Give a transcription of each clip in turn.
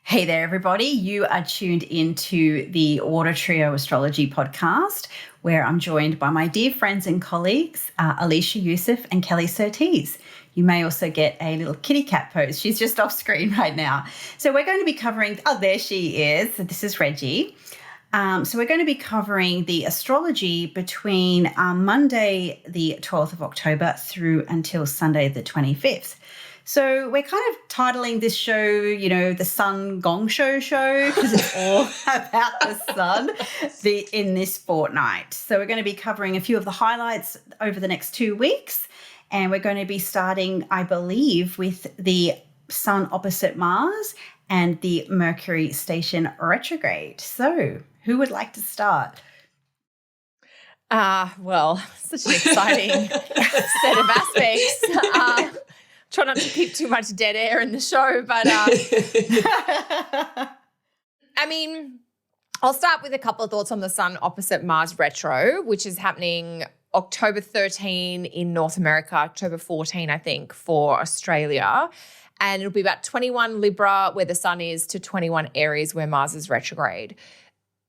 Hey there, everybody. You are tuned into the Water Trio Astrology Podcast, where I'm joined by my dear friends and colleagues, Alicia Youssef and Kelly Surtees. You may also get a little kitty cat pose. She's just off screen right now. So we're going to be covering, there she is. So this is Reggie. So we're going to be covering the astrology between Monday, the 12th of October through until Sunday, the 25th. So we're kind of titling this show, the Sun Gong Show, because it's all about the sun in this fortnight. So we're going to be covering a few of the highlights over the next 2 weeks. And we're going to be starting, I believe, with the Sun opposite Mars and the Mercury station retrograde. So who would like to start? Well, such an exciting set of aspects. Try not to keep too much dead air in the show, but I'll start with a couple of thoughts on the Sun opposite Mars retro, which is happening October 13 in North America, October 14, I think, for Australia. And it'll be about 21 Libra where the Sun is to 21 Aries where Mars is retrograde.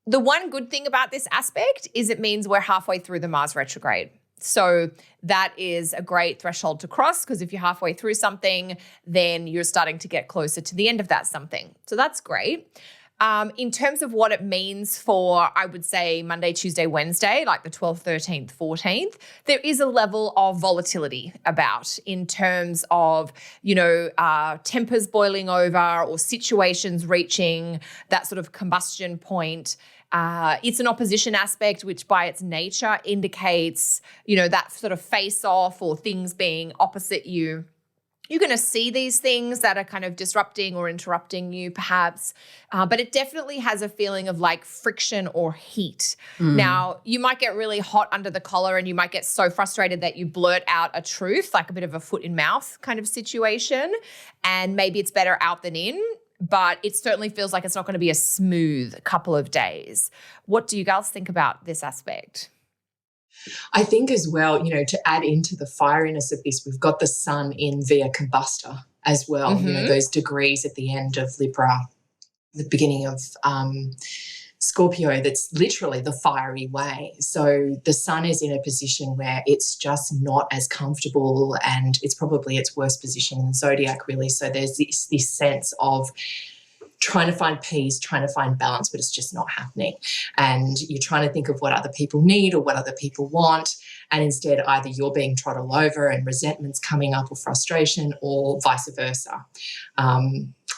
The one good thing about this aspect is it means we're halfway through the Mars retrograde. So that is a great threshold to cross because if you're halfway through something, then you're starting to get closer to the end of that something. So that's great. In terms of what it means for, I would say, Monday, Tuesday, Wednesday, like the 12th, 13th, 14th, there is a level of volatility about in terms of, tempers boiling over or situations reaching that sort of combustion point. It's an opposition aspect, which by its nature indicates, that sort of face-off or things being opposite you. You're going to see these things that are kind of disrupting or interrupting you perhaps, but it definitely has a feeling of like friction or heat. Now, you might get really hot under the collar and you might get so frustrated that you blurt out a truth, like a bit of a foot in mouth kind of situation, and maybe it's better out than in. But it certainly feels like it's not going to be a smooth couple of days. What do you girls think about this aspect? I think as well, to add into the fieriness of this, we've got the Sun in via combustor as well, those degrees at the end of Libra, the beginning of Scorpio, that's literally the fiery way. So the Sun is in a position where it's just not as comfortable and it's probably its worst position in the zodiac, really. So there's this sense of trying to find peace, trying to find balance, but it's just not happening. And you're trying to think of what other people need or what other people want. And instead, either you're being trodden over and resentment's coming up or frustration or vice versa.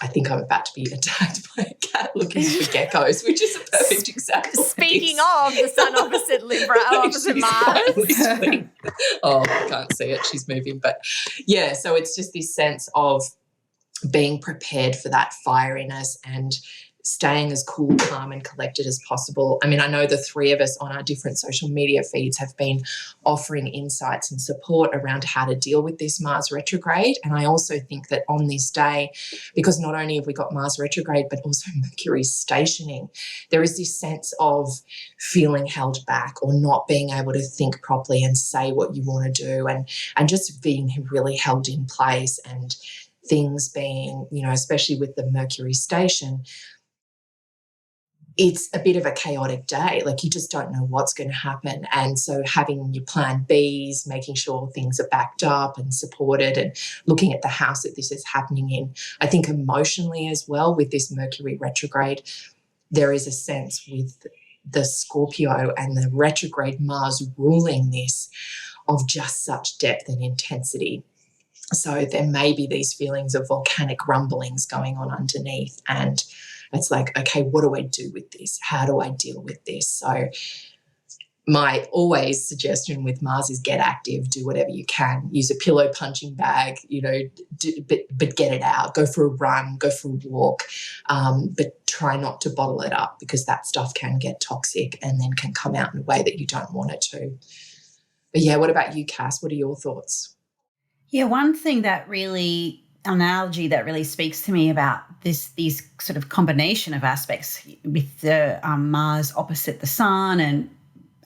I think I'm about to be attacked by a cat looking for geckos, which is a perfect example. Speaking of the Sun opposite Libra, opposite Mars. Oh, I can't see it. She's moving. But yeah, so it's just this sense of being prepared for that fieriness and staying as cool, calm and collected as possible. I mean, I know the three of us on our different social media feeds have been offering insights and support around how to deal with this Mars retrograde. And I also think that on this day, because not only have we got Mars retrograde, but also Mercury stationing, there is this sense of feeling held back or not being able to think properly and say what you want to do and just being really held in place and things being, especially with the Mercury station, it's a bit of a chaotic day. Like you just don't know what's going to happen. And so having your plan Bs, making sure things are backed up and supported and looking at the house that this is happening in. I think emotionally as well with this Mercury retrograde, there is a sense with the Scorpio and the retrograde Mars ruling this of just such depth and intensity. So there may be these feelings of volcanic rumblings going on underneath, and it's like, okay, what do I do with this? How do I deal with this? So my always suggestion with Mars is get active, do whatever you can, use a pillow punching bag, but get it out, go for a run, go for a walk, but try not to bottle it up because that stuff can get toxic and then can come out in a way that you don't want it to. But yeah, what about you, Cass? What are your thoughts? Yeah, one thing that really, analogy that really speaks to me about these sort of combination of aspects with the Mars opposite the Sun and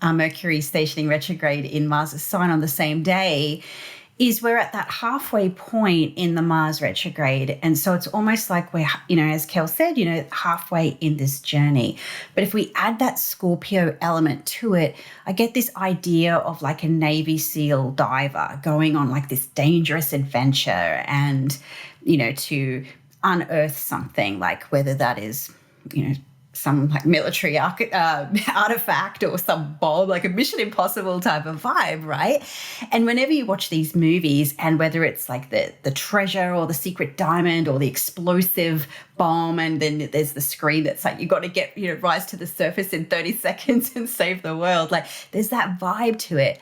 Mercury stationing retrograde in Mars' sign on the same day is we're at that halfway point in the Mars retrograde. And so it's almost like we're, as Kel said, halfway in this journey. But if we add that Scorpio element to it, I get this idea of like a Navy SEAL diver going on like this dangerous adventure and, to unearth something, like whether that is, some like military artifact or some bomb, like a Mission Impossible type of vibe, right? And whenever you watch these movies, and whether it's like the treasure or the secret diamond or the explosive bomb, and then there's the screen that's like you got to get, rise to the surface in 30 seconds and save the world. Like there's that vibe to it.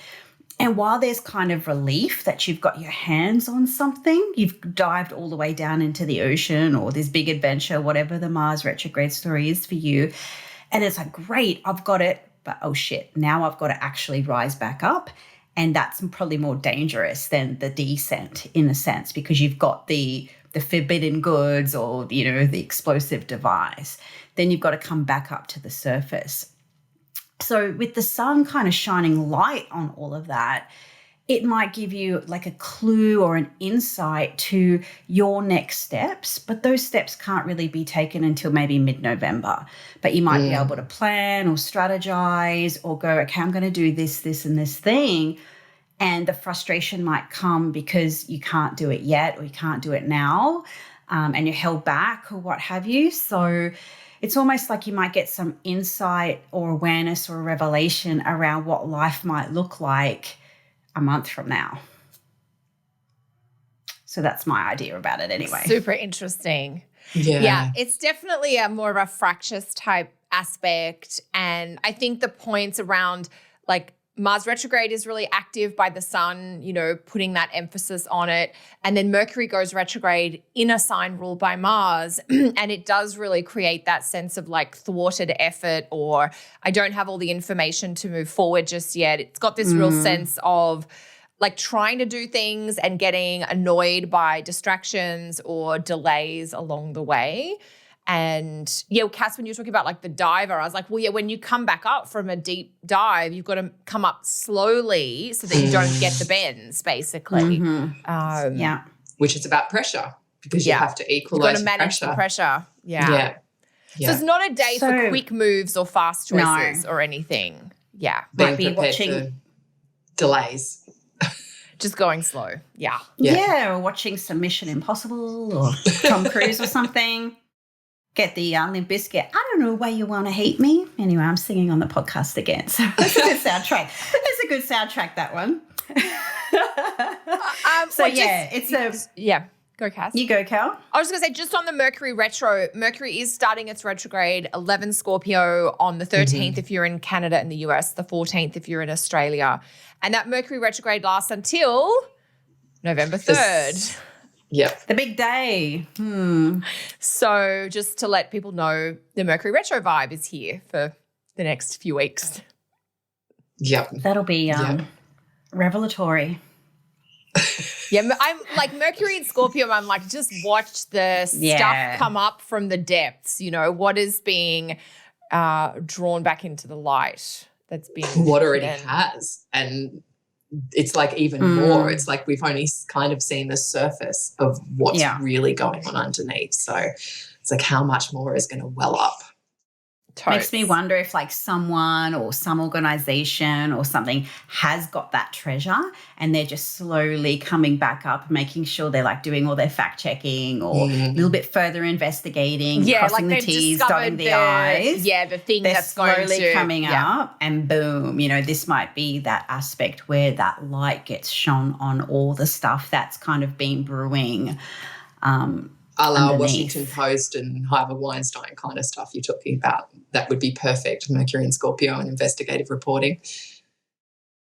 And while there's kind of relief that you've got your hands on something, you've dived all the way down into the ocean or this big adventure, whatever the Mars retrograde story is for you. And it's like, great, I've got it, but oh shit, now I've got to actually rise back up. And that's probably more dangerous than the descent in a sense, because you've got the forbidden goods or, the explosive device. Then you've got to come back up to the surface. So with the sun kind of shining light on all of that, it might give you like a clue or an insight to your next steps, but those steps can't really be taken until maybe mid-November. But you might be able to plan or strategize or go, okay, I'm going to do this, this, and this thing. And the frustration might come because you can't do it yet or you can't do it now, and you're held back or what have you. So it's almost like you might get some insight or awareness or revelation around what life might look like a month from now. So that's my idea about it anyway. Super interesting. Yeah. It's definitely a more of a fractious type aspect. And I think the points around like Mars retrograde is really active by the sun, putting that emphasis on it. And then Mercury goes retrograde in a sign ruled by Mars. And it does really create that sense of like thwarted effort, or I don't have all the information to move forward just yet. It's got this real sense of like trying to do things and getting annoyed by distractions or delays along the way. And Cass, when you were talking about like the diver, I was like, well, when you come back up from a deep dive, you've got to come up slowly so that you don't get the bends, basically. Which is about pressure, because you have to equalize you've got to manage the pressure. Yeah. So it's not a day for quick moves or fast choices or anything. Yeah. Might be watching delays. Just going slow. Yeah. Or watching some Mission Impossible or Tom Cruise or something. Get the Limp Bizkit, I don't know why you want to hate me. Anyway, I'm singing on the podcast again. So it's a good soundtrack. It's a good soundtrack, that one. Go, Cass. You go, Cal. I was going to say, just on the Mercury retro, Mercury is starting its retrograde, 11 Scorpio on the 13th if you're in Canada and the US, the 14th if you're in Australia. And that Mercury retrograde lasts until November 3rd. Yep. The big day. So just to let people know, the Mercury retro vibe is here for the next few weeks. Yep. That'll be revelatory. I'm like Mercury and Scorpio, I'm like, just watch the stuff come up from the depths, what is being drawn back into the light that's being what already has. And it's like even more. It's like we've only kind of seen the surface of what's really going on underneath. So it's like how much more is going to well up. Makes me wonder if like someone or some organization or something has got that treasure and they're just slowly coming back up, making sure they're like doing all their fact checking or a little bit further investigating, crossing the T's, dotting the I's. Yeah, the thing they're that's slowly coming up and boom, this might be that aspect where that light gets shone on all the stuff that's kind of been brewing. A la Washington Post and Harvey Weinstein kind of stuff you're talking about. That would be perfect, Mercury and Scorpio and investigative reporting.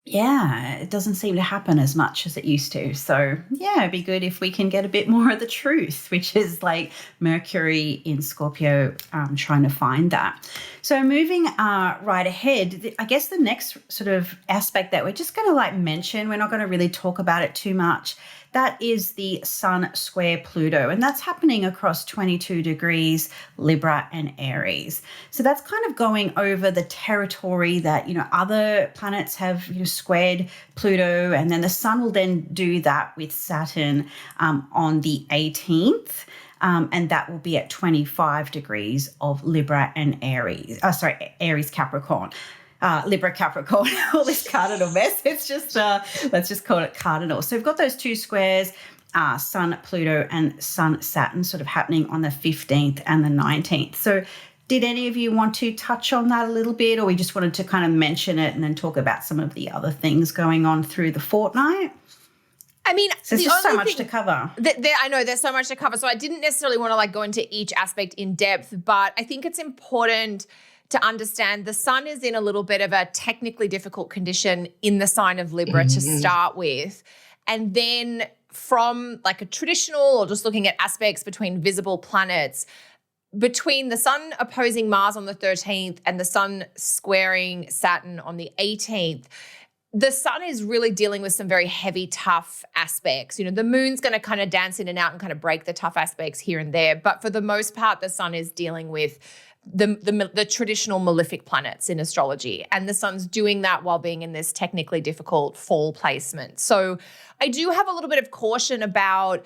Yeah, it doesn't seem to happen as much as it used to. So, it'd be good if we can get a bit more of the truth, which is like Mercury in Scorpio trying to find that. So moving right ahead, I guess the next sort of aspect that we're just going to like mention, we're not going to really talk about it too much, that is the Sun square Pluto, and that's happening across 22 degrees Libra and Aries. So that's kind of going over the territory that, other planets have, squared Pluto, and then the Sun will then do that with Saturn on the 18th. And that will be at 25 degrees of Libra and Aries. Aries Capricorn. Libra Capricorn, all this cardinal mess. It's just, let's just call it cardinal. So we've got those two squares, Sun Pluto and Sun Saturn, sort of happening on the 15th and the 19th. So did any of you want to touch on that a little bit, or we just wanted to kind of mention it and then talk about some of the other things going on through the fortnight? I mean, so there's just so much to cover. I know there's so much to cover. So I didn't necessarily want to go into each aspect in depth, but I think it's important to understand the Sun is in a little bit of a technically difficult condition in the sign of Libra to start with. And then from a traditional, or just looking at aspects between visible planets, between the Sun opposing Mars on the 13th and the Sun squaring Saturn on the 18th, the Sun is really dealing with some very heavy, tough aspects. The Moon's going to kind of dance in and out and kind of break the tough aspects here and there. But for the most part, the Sun is dealing with the traditional malefic planets in astrology. And the Sun's doing that while being in this technically difficult fall placement. So I do have a little bit of caution about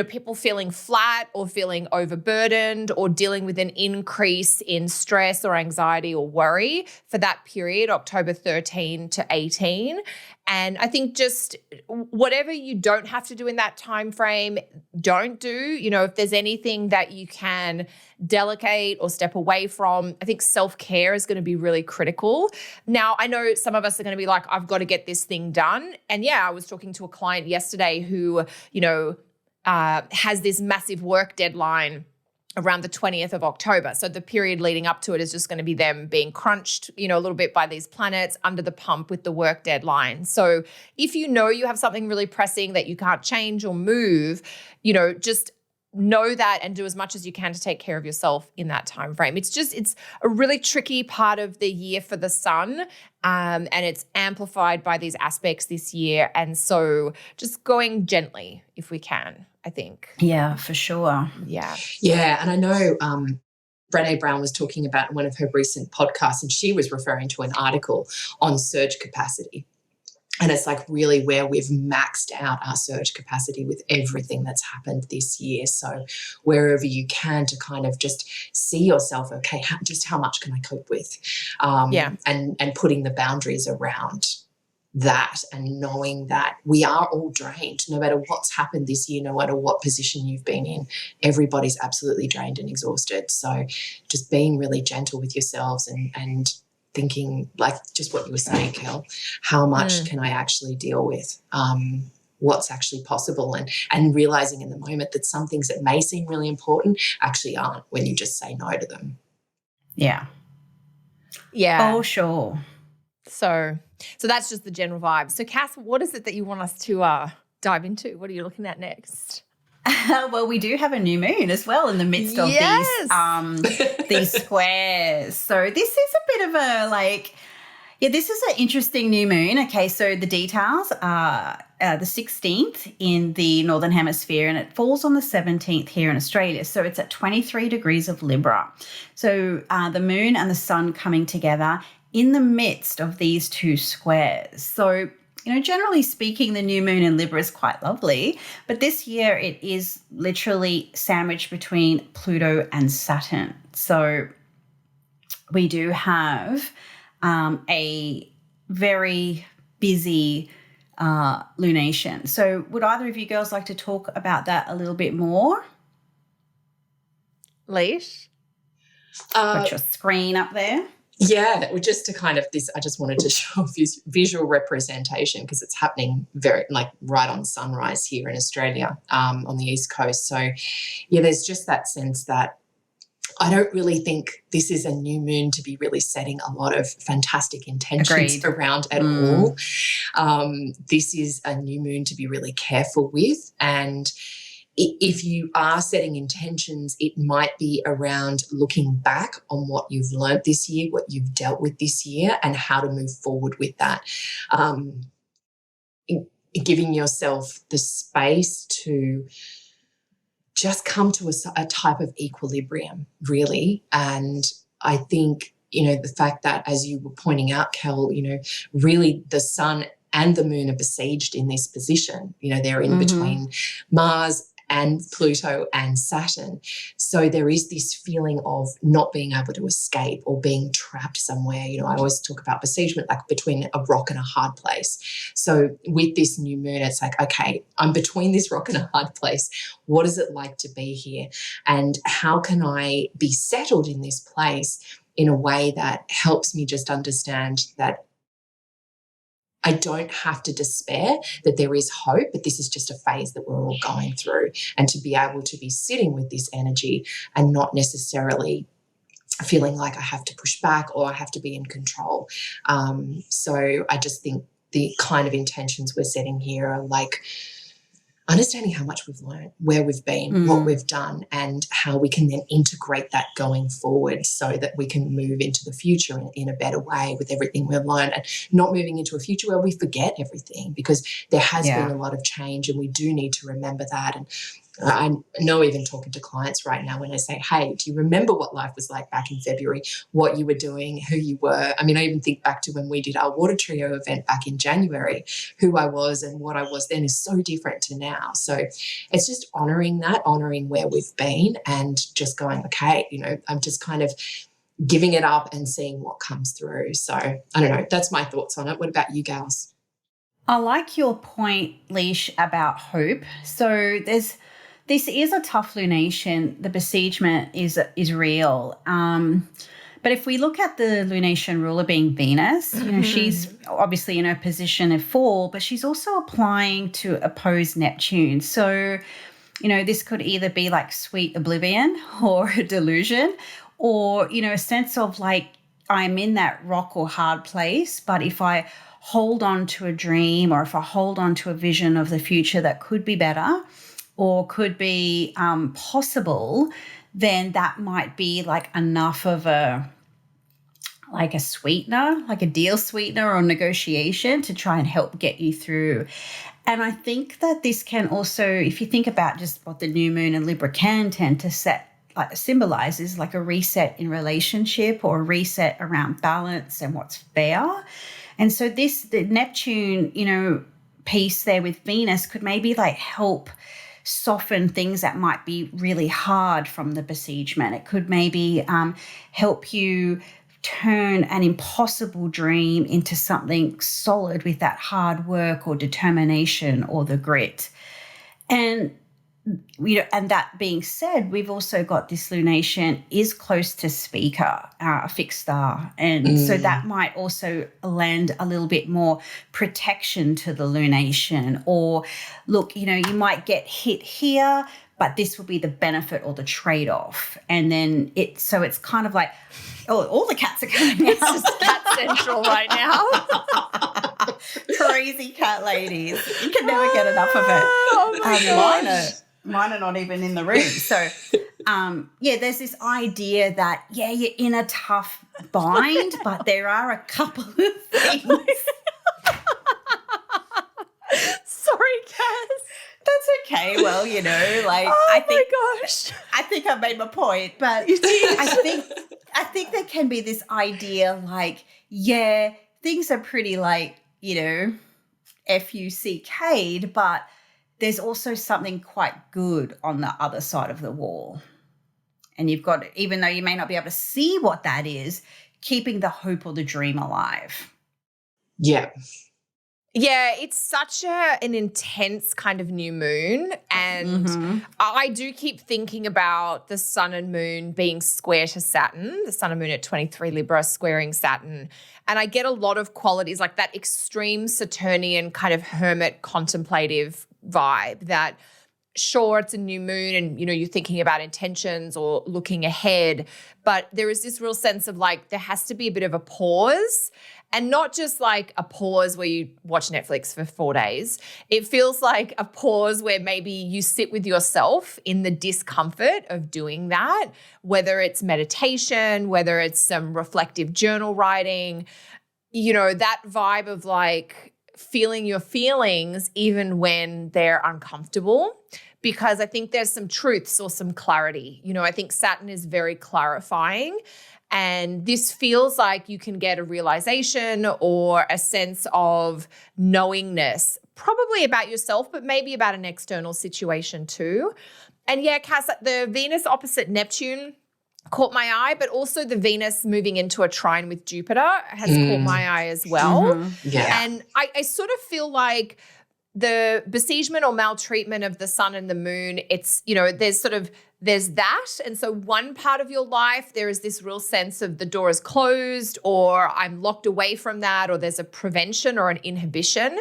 people feeling flat or feeling overburdened or dealing with an increase in stress or anxiety or worry for that period, October 13 to 18. And I think just whatever you don't have to do in that time frame, don't do. If there's anything that you can delegate or step away from, I think self-care is going to be really critical. Now, I know some of us are going to be like, I've got to get this thing done. And yeah, I was talking to a client yesterday who, has this massive work deadline around the 20th of October. So the period leading up to it is just going to be them being crunched, a little bit by these planets under the pump with the work deadline. So if you have something really pressing that you can't change or move, just know that and do as much as you can to take care of yourself in that time frame. It's a really tricky part of the year for the Sun, and it's amplified by these aspects this year. And so just going gently if we can, I think. Yeah, for sure. Yeah. Yeah, and I know Brené Brown was talking about in one of her recent podcasts, and she was referring to an article on surge capacity. And it's really where we've maxed out our surge capacity with everything that's happened this year. So wherever you can, to kind of just see yourself, okay, how much can I cope with? And putting the boundaries around that, and knowing that we are all drained, no matter what's happened this year, no matter what position you've been in, everybody's absolutely drained and exhausted. So just being really gentle with yourselves and thinking, just what you were saying, Kel, how much can I actually deal with? What's actually possible, and realising in the moment that some things that may seem really important actually aren't when you just say no to them. Yeah. Yeah. Oh, sure. So that's just the general vibe. So Cass, what is it that you want us to dive into? What are you looking at next? Well, we do have a new moon as well in the midst of these squares. So this is a bit of a this is an interesting new moon. Okay, so the details are the 16th in the Northern Hemisphere, and it falls on the 17th here in Australia. So it's at 23 degrees of Libra. So the moon and the Sun coming together in the midst of these two squares. So generally speaking, the new moon in Libra is quite lovely, but this year it is literally sandwiched between Pluto and Saturn. So we do have a very busy lunation. So would either of you girls like to talk about that a little bit more? Leash? Got your screen up there. Yeah, well, just to kind of I just wanted to show visual representation, because it's happening very right on sunrise here in Australia, on the East Coast. So yeah, there's just that sense that I don't really think this is a new moon to be really setting a lot of fantastic intentions around at all. This is a new moon to be really careful with, and if you are setting intentions, it might be around looking back on what you've learnt this year, what you've dealt with this year, and how to move forward with that. giving yourself the space to just come to a type of equilibrium, really. And I think, the fact that, as you were pointing out, Kel, really the sun and the moon are besieged in this position. They're in between Mars and Pluto and Saturn. So there is this feeling of not being able to escape or being trapped somewhere. I always talk about besiegement like between a rock and a hard place. So with this new moon, it's like, okay, I'm between this rock and a hard place. What is it like to be here? And how can I be settled in this place in a way that helps me just understand that I don't have to despair, that there is hope, but this is just a phase that we're all going through, and to be able to be sitting with this energy and not necessarily feeling like I have to push back or I have to be in control. So I just think the kind of intentions we're setting here are like understanding how much we've learned, where we've been, what we've done, and how we can then integrate that going forward so that we can move into the future in a better way with everything we've learned, and not moving into a future where we forget everything, because there has been a lot of change and we do need to remember that. And I know, even talking to clients right now, when I say, hey, do you remember what life was like back in February, what you were doing, who you were? I mean, I even think back to when we did our Water Trio event back in January, who I was and what I was then is so different to now. So it's just honouring that, honouring where we've been, and just going, okay, I'm just kind of giving it up and seeing what comes through. So I don't know. That's my thoughts on it. What about you, gals? I like your point, Leash, about hope. So this is a tough lunation. The besiegement is real. But if we look at the lunation ruler being Venus, she's obviously in her position of 4, but she's also applying to oppose Neptune. So, this could either be like sweet oblivion or a delusion, or, a sense of like, I'm in that rock or hard place, but if I hold on to a dream, or if I hold on to a vision of the future that could be better or could be possible, then that might be like enough of a sweetener, like a deal sweetener or negotiation to try and help get you through. And I think that this can also, if you think about just what the new moon in Libra can tend to symbolize, is like a reset in relationship or a reset around balance and what's fair. And so the Neptune, piece there with Venus could maybe like help soften things that might be really hard from the besiegement. It could maybe help you turn an impossible dream into something solid with that hard work or determination or the grit. And and that being said, we've also got this lunation is close to Speaker, a fixed star. And so that might also lend a little bit more protection to the lunation. Or look, you might get hit here, but this will be the benefit or the trade-off. And then it's kind of like, all the cats are coming out. It's just cat central right now. Crazy cat ladies. You can never get enough of it. Oh my gosh. Mine are not even in the room. So, there's this idea that, you're in a tough bind, but there are a couple of things. Sorry, Cass. That's okay. Well, I think I made my point, but You did. I think there can be this idea like, things are pretty like, FUCK'd, but there's also something quite good on the other side of the wall. And you've got, even though you may not be able to see what that is, keeping the hope or the dream alive. Yeah. Yeah, it's such an intense kind of new moon. And I do keep thinking about the sun and moon being square to Saturn, the sun and moon at 23 Libra squaring Saturn. And I get a lot of qualities like that extreme Saturnian kind of hermit contemplative vibe that, sure, it's a new moon and, you're thinking about intentions or looking ahead, but there is this real sense of like there has to be a bit of a pause, and not just like a pause where you watch Netflix for 4 days. It feels like a pause where maybe you sit with yourself in the discomfort of doing that, whether it's meditation, whether it's some reflective journal writing, that vibe of like feeling your feelings even when they're uncomfortable, because I think there's some truths or some clarity. You know, I think Saturn is very clarifying, and this feels like you can get a realization or a sense of knowingness, probably about yourself, but maybe about an external situation too. And yeah, Cass, the Venus opposite Neptune caught my eye, but also the Venus moving into a trine with Jupiter has caught my eye as well. Mm-hmm. Yeah. And I sort of feel like the besiegement or maltreatment of the sun and the moon, it's, you know, there's that. And so one part of your life, there is this real sense of the door is closed, or I'm locked away from that, or there's a prevention or an inhibition.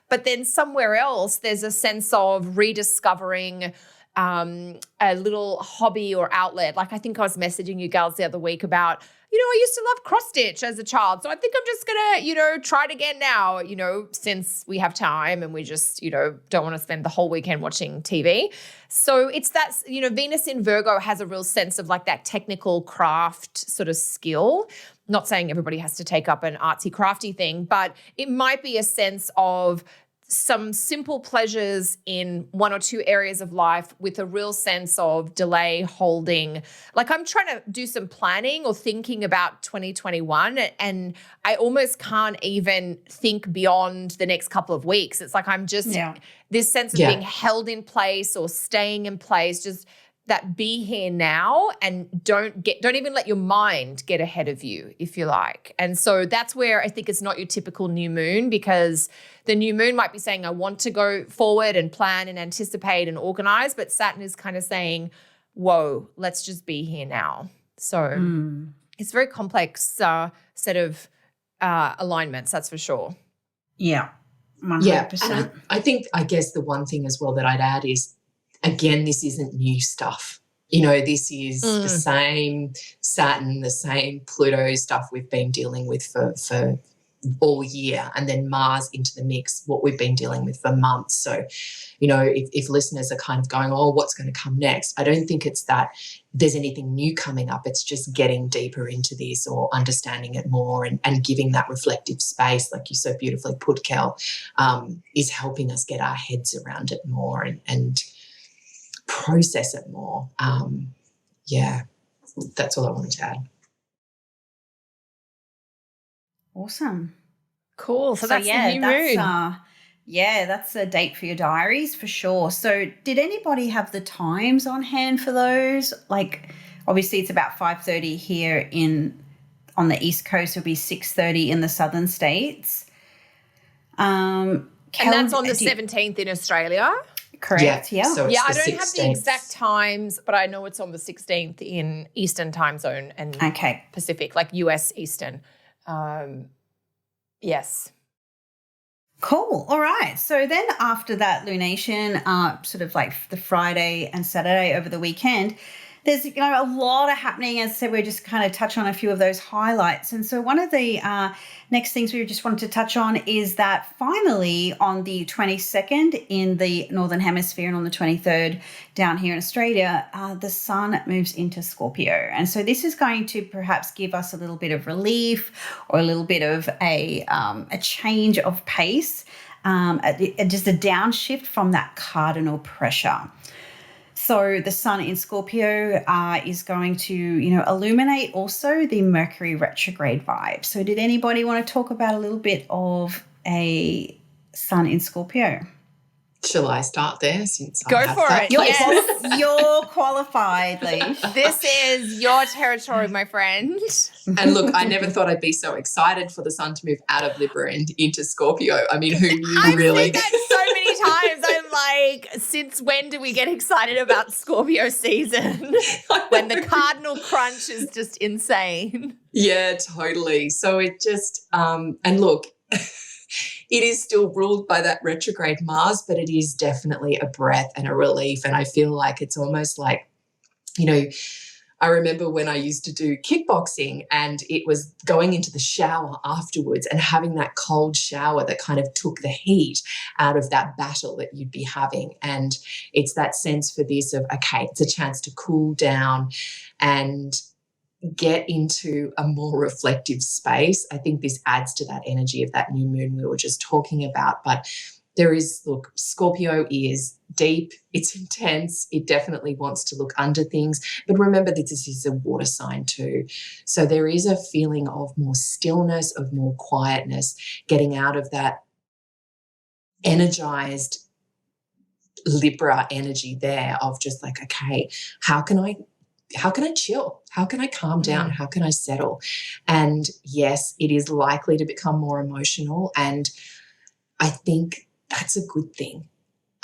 But then somewhere else, there's a sense of rediscovering a little hobby or outlet. Like I think I was messaging you girls the other week about, you know, I used to love cross stitch as a child. So I think I'm just going to, you know, try it again now, you know, since we have time and we just, you know, don't want to spend the whole weekend watching TV. So it's that, you know, Venus in Virgo has a real sense of like that technical craft sort of skill. Not saying everybody has to take up an artsy crafty thing, but it might be a sense of some simple pleasures in one or two areas of life with a real sense of delay, holding. Like I'm trying to do some planning or thinking about 2021, and I almost can't even think beyond the next couple of weeks. It's like I'm just this sense of being held in place or staying in place, just that be here now, and don't even let your mind get ahead of you, if you like. And so that's where I think it's not your typical new moon, because the new moon might be saying, I want to go forward and plan and anticipate and organize, but Saturn is kind of saying, whoa, let's just be here now. So it's a very complex set of alignments, that's for sure. Yeah, 100%. Yeah, and I guess the one thing as well that I'd add is, again, this isn't new stuff. You know, this is the same Saturn, the same Pluto stuff we've been dealing with for all year, and then Mars into the mix, what we've been dealing with for months. So, you know, if listeners are kind of going, oh, what's going to come next? I don't think it's that there's anything new coming up. It's just getting deeper into this or understanding it more and giving that reflective space, like you so beautifully put, Kel, is helping us get our heads around it more and process it more. Yeah, that's all I wanted to add. Awesome. Cool. So that's the new moon. That's a date for your diaries for sure. So did anybody have the times on hand for those? Like obviously it's about 5:30 here on the East Coast. It'll be 6:30 in the southern states. And that's on the 17th in Australia. Correct, yeah. So I don't have the exact times, but I know it's on the 16th in Eastern time zone and Pacific, like US Eastern. Yes. Cool. All right. So then after that lunation, sort of like the Friday and Saturday over the weekend, there's, you know, a lot of happening. As I said, we're just kind of touch on a few of those highlights. And so one of the next things we just wanted to touch on is that finally on the 22nd in the Northern Hemisphere and on the 23rd down here in Australia, the sun moves into Scorpio. And so this is going to perhaps give us a little bit of relief or a little bit of a change of pace, just a downshift from that cardinal pressure. So the sun in Scorpio is going to, you know, illuminate also the Mercury retrograde vibe. So did anybody want to talk about a little bit of a sun in Scorpio? Shall I start there? Since Go for it. You're qualified, Leash. This is your territory, my friend. And look, I never thought I'd be so excited for the sun to move out of Libra and into Scorpio. I mean, who knew really? I've said that so many times. I'm like, since when do we get excited about Scorpio season? When the cardinal crunch is just insane. Yeah, totally. So it just, and look, it is still ruled by that retrograde Mars, but it is definitely a breath and a relief. And I feel like it's almost like, you know, I remember when I used to do kickboxing and it was going into the shower afterwards and having that cold shower that kind of took the heat out of that battle that you'd be having. And it's that sense for this of, okay, it's a chance to cool down and get into a more reflective space. I think this adds to that energy of that new moon we were just talking about. But there is, look, Scorpio is deep, it's intense, it definitely wants to look under things. But remember that this is a water sign too. So there is a feeling of more stillness, of more quietness, getting out of that energized Libra energy there of just like, okay, how can I chill? How can I calm down? How can I settle? And yes, it is likely to become more emotional. And I think that's a good thing.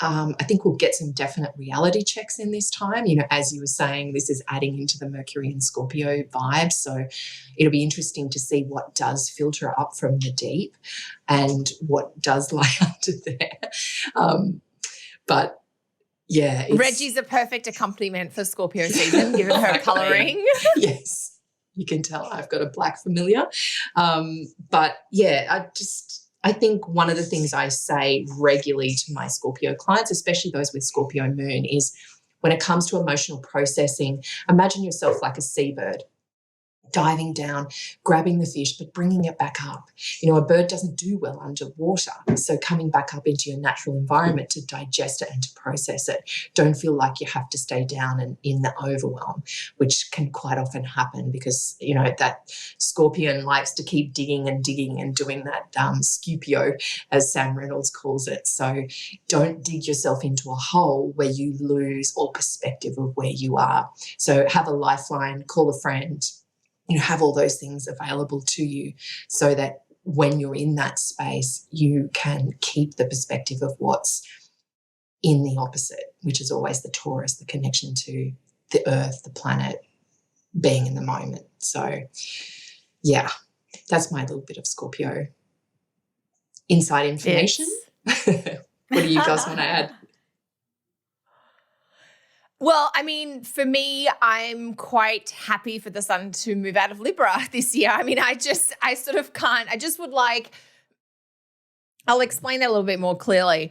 I think we'll get some definite reality checks in this time. You know, as you were saying, this is adding into the Mercury and Scorpio vibe. So it'll be interesting to see what does filter up from the deep and what does lie under there. But yeah. Reggie's a perfect accompaniment for Scorpio season, given her colouring. Yes. You can tell I've got a black familiar. But yeah, I think one of the things I say regularly to my Scorpio clients, especially those with Scorpio moon, is when it comes to emotional processing, imagine yourself like a seabird, diving down, grabbing the fish, but bringing it back up. You know, a bird doesn't do well underwater. So coming back up into your natural environment to digest it and to process it. Don't feel like you have to stay down and in the overwhelm, which can quite often happen because, you know, that Scorpion likes to keep digging and doing that Scupio, as Sam Reynolds calls it. So don't dig yourself into a hole where you lose all perspective of where you are. So have a lifeline, call a friend, you know, have all those things available to you so that when you're in that space, you can keep the perspective of what's in the opposite, which is always the Taurus, the connection to the earth, the planet, being in the moment. So, yeah, that's my little bit of Scorpio inside information. What do you guys want to add? Well, I mean, for me, I'm quite happy for the sun to move out of Libra this year. I mean, I just would like, I'll explain that a little bit more clearly.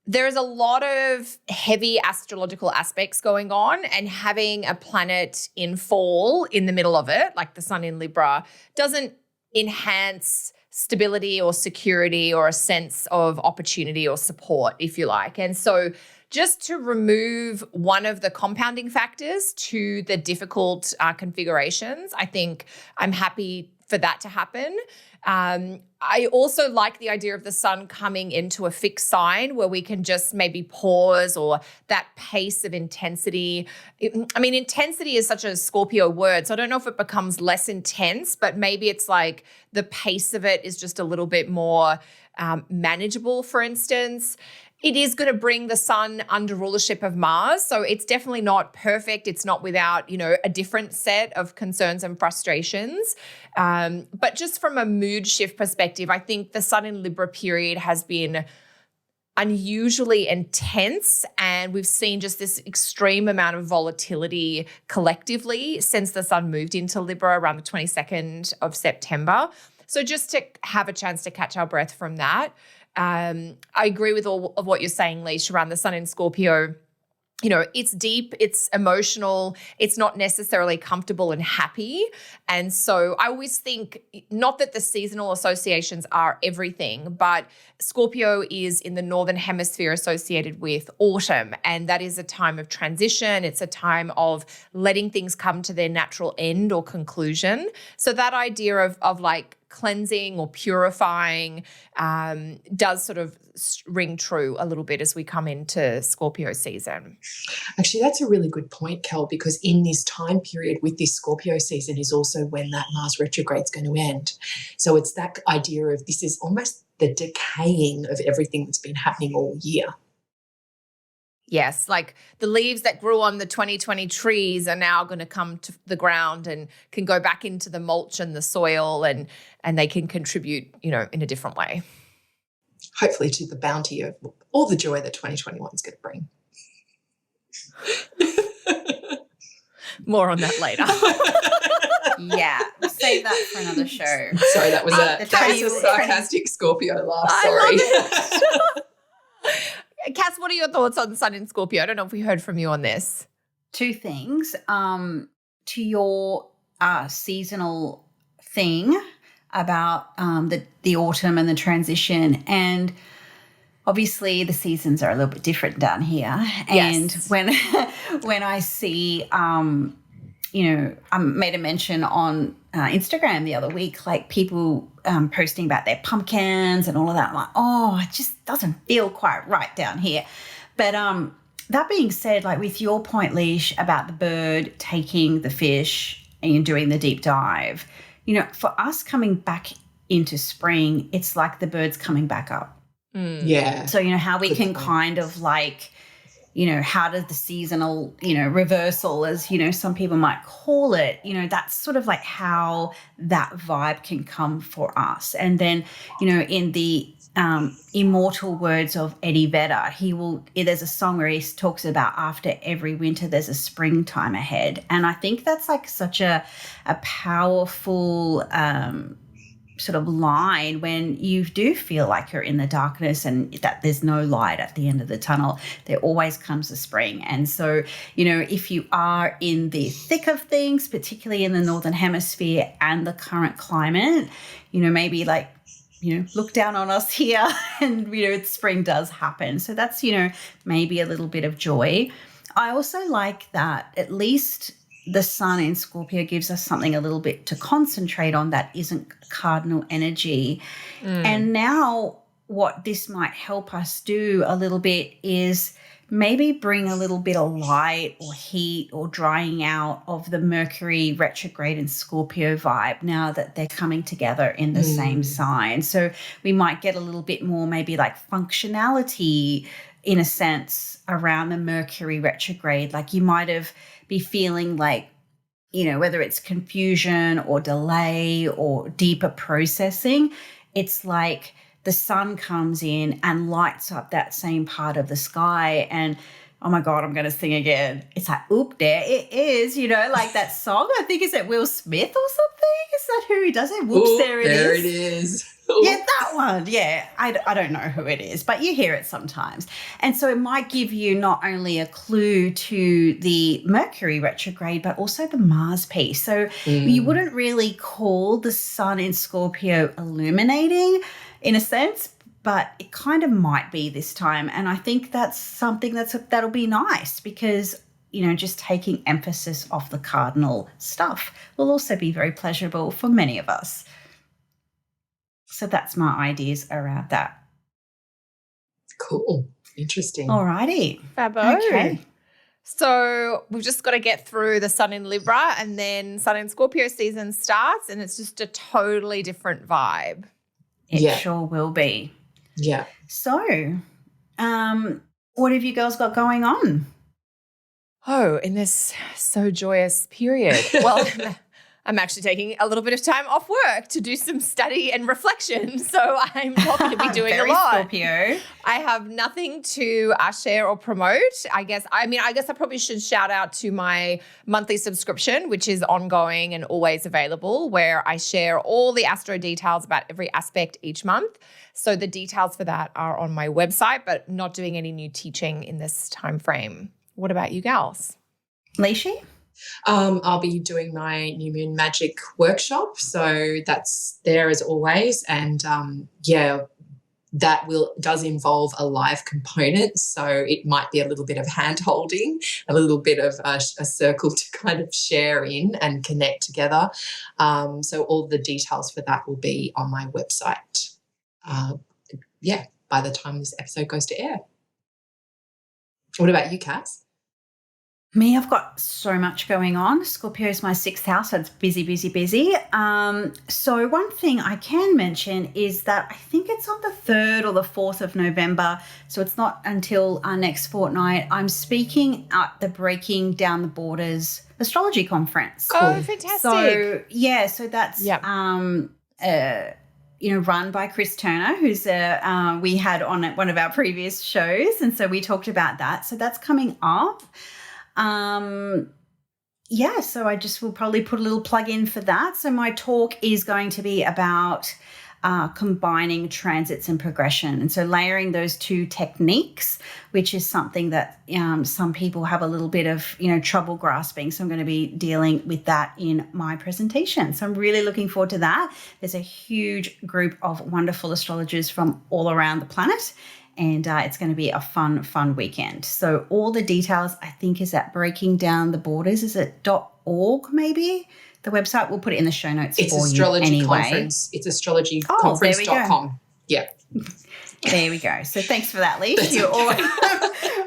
There's a lot of heavy astrological aspects going on, and having a planet in fall in the middle of it, like the sun in Libra, doesn't enhance stability or security or a sense of opportunity or support, if you like. And so just to remove one of the compounding factors to the difficult configurations, I think I'm happy for that to happen. I also like the idea of the sun coming into a fixed sign where we can just maybe pause, or that pace of intensity. Intensity is such a Scorpio word, so I don't know if it becomes less intense, but maybe it's like the pace of it is just a little bit more manageable, for instance. It is going to bring the sun under rulership of Mars. So it's definitely not perfect. It's not without, a different set of concerns and frustrations. But just from a mood shift perspective, I think the sun in Libra period has been unusually intense, and we've seen just this extreme amount of volatility collectively since the sun moved into Libra around the 22nd of September. So just to have a chance to catch our breath from that. I agree with all of what you're saying, Leash, around the sun in Scorpio. It's deep, it's emotional, it's not necessarily comfortable and happy. And so I always think, not that the seasonal associations are everything, but Scorpio is in the Northern Hemisphere associated with autumn. And that is a time of transition. It's a time of letting things come to their natural end or conclusion. So that idea of like cleansing or purifying does sort of ring true a little bit as we come into Scorpio season. Actually, that's a really good point, Kel, because in this time period with this Scorpio season is also when that Mars retrograde is going to end. So it's that idea of this is almost the decaying of everything that's been happening all year. Yes, like the leaves that grew on the 2020 trees are now going to come to the ground and can go back into the mulch and the soil, and they can contribute, in a different way. Hopefully to the bounty of all the joy that 2021 is going to bring. More on that later. Yeah, save that for another show. Sorry, that was a sarcastic Scorpio laugh. Sorry. Cass, what are your thoughts on Sun in Scorpio? I don't know if we heard from you on this. Two things. To your seasonal thing about the autumn and the transition. And obviously the seasons are a little bit different down here. And Yes. when I see, I made a mention on Instagram the other week, like people posting about their pumpkins and all of that. I'm like, oh, it just doesn't feel quite right down here. But that being said, like with your point, Leash, about the bird taking the fish and doing the deep dive, for us coming back into spring, it's like the bird's coming back up. Yeah. So, how we can kind of like, how does the seasonal, reversal, as, some people might call it, that's sort of like how that vibe can come for us. And then, in the immortal words of Eddie Vedder, there's a song where he talks about after every winter, there's a springtime ahead. And I think that's like such a powerful sort of line when you do feel like you're in the darkness and that there's no light at the end of the tunnel. There always comes a spring. And so, if you are in the thick of things, particularly in the Northern Hemisphere and the current climate, maybe like, look down on us here and, spring does happen. So that's, maybe a little bit of joy. I also like that at least the sun in Scorpio gives us something a little bit to concentrate on that isn't cardinal energy. And now what this might help us do a little bit is maybe bring a little bit of light or heat or drying out of the Mercury retrograde and Scorpio vibe now that they're coming together in the same sign. So we might get a little bit more maybe like functionality in a sense around the Mercury retrograde. Like you might have be feeling like, whether it's confusion or delay or deeper processing, it's like the sun comes in and lights up that same part of the sky. And oh my God, I'm going to sing again. It's like, oop, there it is, like that song. I think is it Will Smith or something? Is that who he does it? Whoops, there it is. There it is. Yeah, that one. Yeah, I don't know who it is, but you hear it sometimes. And so it might give you not only a clue to the Mercury retrograde, but also the Mars piece. So you wouldn't really call the sun in Scorpio illuminating in a sense, but it kind of might be this time. And I think that's something that'll be nice because, just taking emphasis off the cardinal stuff will also be very pleasurable for many of us. So that's my ideas around that. Cool. Interesting. All righty. Fabo. Okay. So we've just got to get through the sun in Libra and then sun in Scorpio season starts and it's just a totally different vibe. It sure will be. Yeah. So what have you girls got going on? Oh, in this so joyous period. Well, I'm actually taking a little bit of time off work to do some study and reflection. So I'm not going to be doing Very a lot. Scorpio. I have nothing to share or promote. I guess I probably should shout out to my monthly subscription, which is ongoing and always available, where I share all the astro details about every aspect each month. So the details for that are on my website, but not doing any new teaching in this time frame. What about you gals? Leishi? I'll be doing my New Moon Magic workshop. So that's there as always. And that does involve a live component. So it might be a little bit of hand holding, a little bit of a circle to kind of share in and connect together. So all the details for that will be on my website. By the time this episode goes to air. What about you, Cass? Me, I've got so much going on. Scorpio is my 6th house, so it's busy, busy, busy. So one thing I can mention is that I think it's on the 3rd or the 4th of November, so it's not until our next fortnight. I'm speaking at the Breaking Down the Borders Astrology Conference. Oh, fantastic. So that's run by Chris Turner, who's we had on at one of our previous shows, and so we talked about that. So that's coming up. So I just will probably put a little plug in for that. So my talk is going to be about combining transits and progression. And so layering those two techniques, which is something that some people have a little bit of, trouble grasping. So I'm going to be dealing with that in my presentation. So I'm really looking forward to that. There's a huge group of wonderful astrologers from all around the planet. And it's going to be a fun weekend. So all the details, I think, is at Breaking Down the Borders. Is it .org maybe? The website, we'll put it in the show notes for you anyway. Conference. It's astrologyconference.com. Yeah. There we go. So thanks for that, Leash. You're all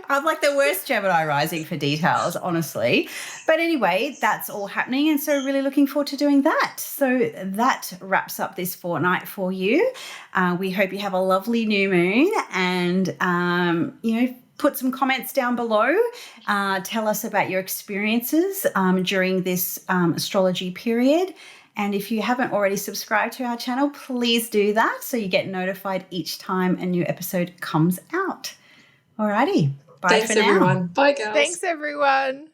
I'm like the worst Gemini rising for details, honestly. But anyway, that's all happening. And so really looking forward to doing that. So that wraps up this fortnight for you. We hope you have a lovely new moon and, put some comments down below. Tell us about your experiences during this astrology period. And if you haven't already subscribed to our channel, please do that so you get notified each time a new episode comes out. Alrighty. Bye for now. Thanks, everyone. Bye, girls. Thanks, everyone.